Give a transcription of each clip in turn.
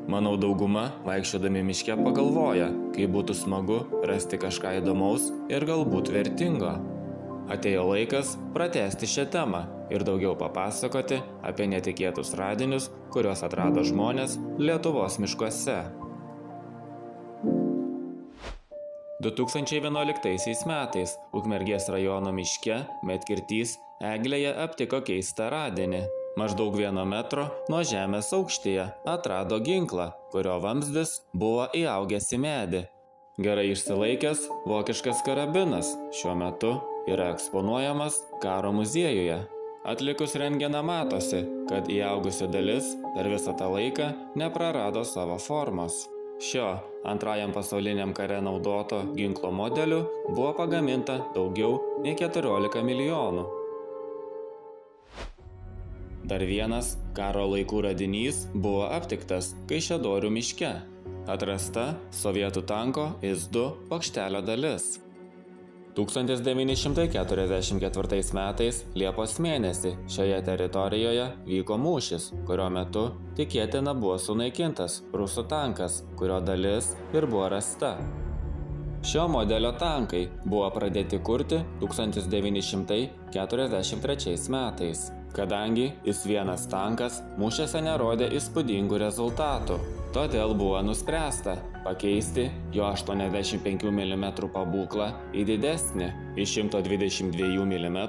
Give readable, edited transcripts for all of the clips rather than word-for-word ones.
Manau, dauguma, vaikščiodami miške, pagalvoja, kaip būtų smagu rasti kažką įdomaus ir galbūt vertingo. Atėjo laikas pratęsti šią temą ir daugiau papasakoti apie netikėtus radinius, kuriuos atrado žmonės Lietuvos miškuose. 2011 metais Ukmergės rajono miške Medkirtys eglėje aptiko keistą radinį. Maždaug 1 metro nuo žemės aukštyje atrado ginklą, kurio vamzdis buvo įaugęs į medį. Gerai išsilaikęs vokiškas karabinas šiuo metu yra eksponuojamas karo muziejuje. Atlikus rentgeną matosi, kad įaugusi dalis per visą tą laiką neprarado savo formos. Šio Antrajam pasauliniam kare naudoto ginklo modelių buvo pagaminta daugiau nei 14 milijonų. Dar vienas karo laikų radinys buvo aptiktas Kaišiadorių miške. Atrasta sovietų tanko IS-2 bokštelio dalis. 1944 metais Liepos mėnesį šioje teritorijoje vyko mūšis, kurio metu tikėtina buvo sunaikintas rusų tankas, kurio dalis ir buvo rasta. Šio modelio tankai buvo pradėti kurti 1943 metais, kadangi IS-1 tankas mūšiuose nerodė įspūdingų rezultatų. Todėl buvo nuspręsta pakeisti jo 85 mm pabūklą į didesnį, į 122 mm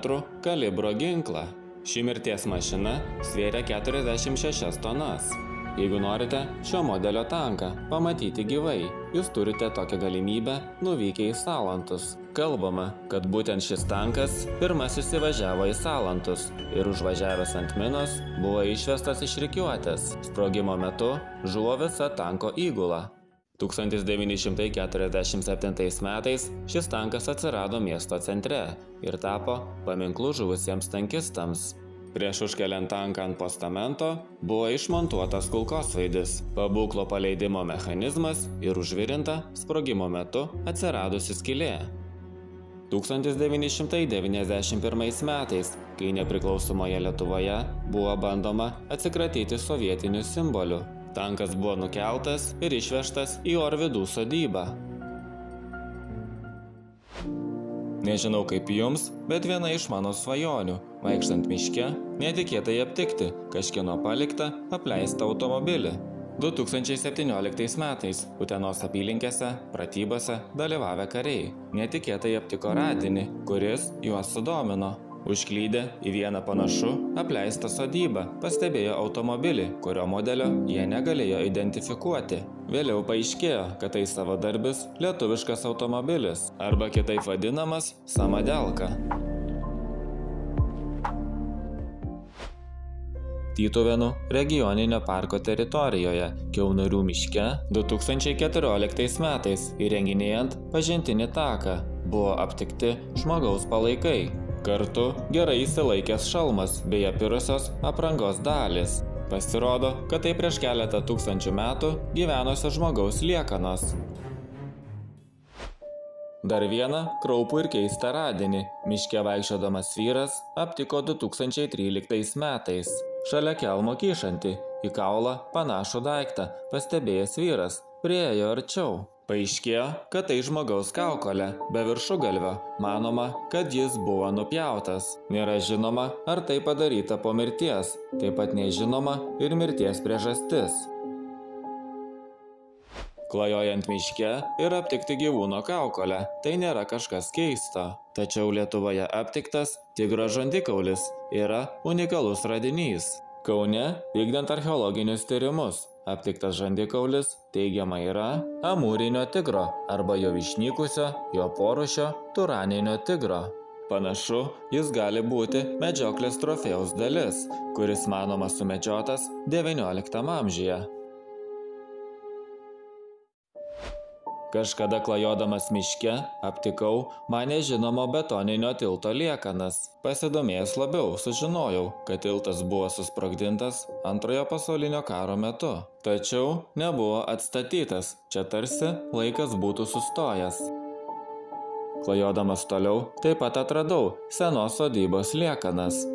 kalibro ginklą. Ši mirties mašina svėrė 46 tonas. Jeigu norite šio modelio tanką pamatyti gyvai, jūs turite tokią galimybę nuvykę į Salantus. Kalbama, kad būtent šis tankas pirmasis įvažiavo į Salantus ir užvažiavęs ant minos buvo išvestas iš rikiuotės. Sprogimo metu žuvo visa tanko įgula. 1947 metais šis tankas atsirado miesto centre ir tapo paminklu žuvusiems tankistams. Prieš užkeliant tanką ant postamento buvo išmontuotas kulkosvaidis, pabūklo paleidimo mechanizmas ir užvirinta sprogimo metu atsiradusi skylė. 1991 metais, kai nepriklausomoje Lietuvoje buvo bandoma atsikratyti sovietinių simbolių, tankas buvo nukeltas ir išvežtas į Orvidų sodybą. Nežinau kaip jums, bet viena iš mano svajonių, vaikštant miške, netikėtai aptikti kažkieno paliktą apleistą automobilį. 2017 metais Utenos apylinkėse pratybose dalyvavę kariai netikėtai aptiko radinį, kuris juos sudomino. Užklydę į vieną panašų apleistą sodybą pastebėjo automobilį, kurio modelio jie negalėjo identifikuoti. Vėliau paaiškėjo, kad tai savadarbis lietuviškas automobilis, arba kitaip vadinamas samadelka. Tytuvėnų regioninio parko teritorijoje Kiaunorių miške 2014 metais įrenginėjant pažintinį taką buvo aptikti žmogaus palaikai. Kartu gerai įsilaikęs šalmas bei apirusios aprangos dalys. Pasirodo, kad tai prieš keletą tūkstančių metų gyvenusio žmogaus liekanos. Dar vieną kraupų ir keistą radinį miške vaikščiodamas vyras aptiko 2013 metais. Šalia kelmo kyšantį į kaulą panašų daiktą pastebėjęs vyras priėjo arčiau. Paaiškėjo, kad tai žmogaus kaukolė be viršugalvio. Manoma, kad jis buvo nupjautas. Nėra žinoma, ar tai padaryta po mirties. Taip pat nežinoma ir mirties priežastis. Klajojant miške ir aptikti gyvūno kaukolę – tai nėra kažkas keisto. Tačiau Lietuvoje aptiktas tigro žandikaulis yra unikalus radinys. Kaune, vykdant archeologinius tyrimus, aptiktas žandikaulis teigiama yra amūrinio tigro arba jau išnykusio jo porūšio turaninio tigro. Panašu, jis gali būti medžioklės trofėjaus dalis, kuris manoma sumedžiotas XIX amžiuje. Kažkada klajodamas miške aptikau man nežinomo betoninio tilto liekanas. Pasidomėjęs labiau, sužinojau, kad tiltas buvo susprogdintas Antrojo pasaulinio karo metu. Tačiau nebuvo atstatytas, čia tarsi laikas būtų sustojęs. Klajodamas toliau, taip pat atradau senos sodybos liekanas.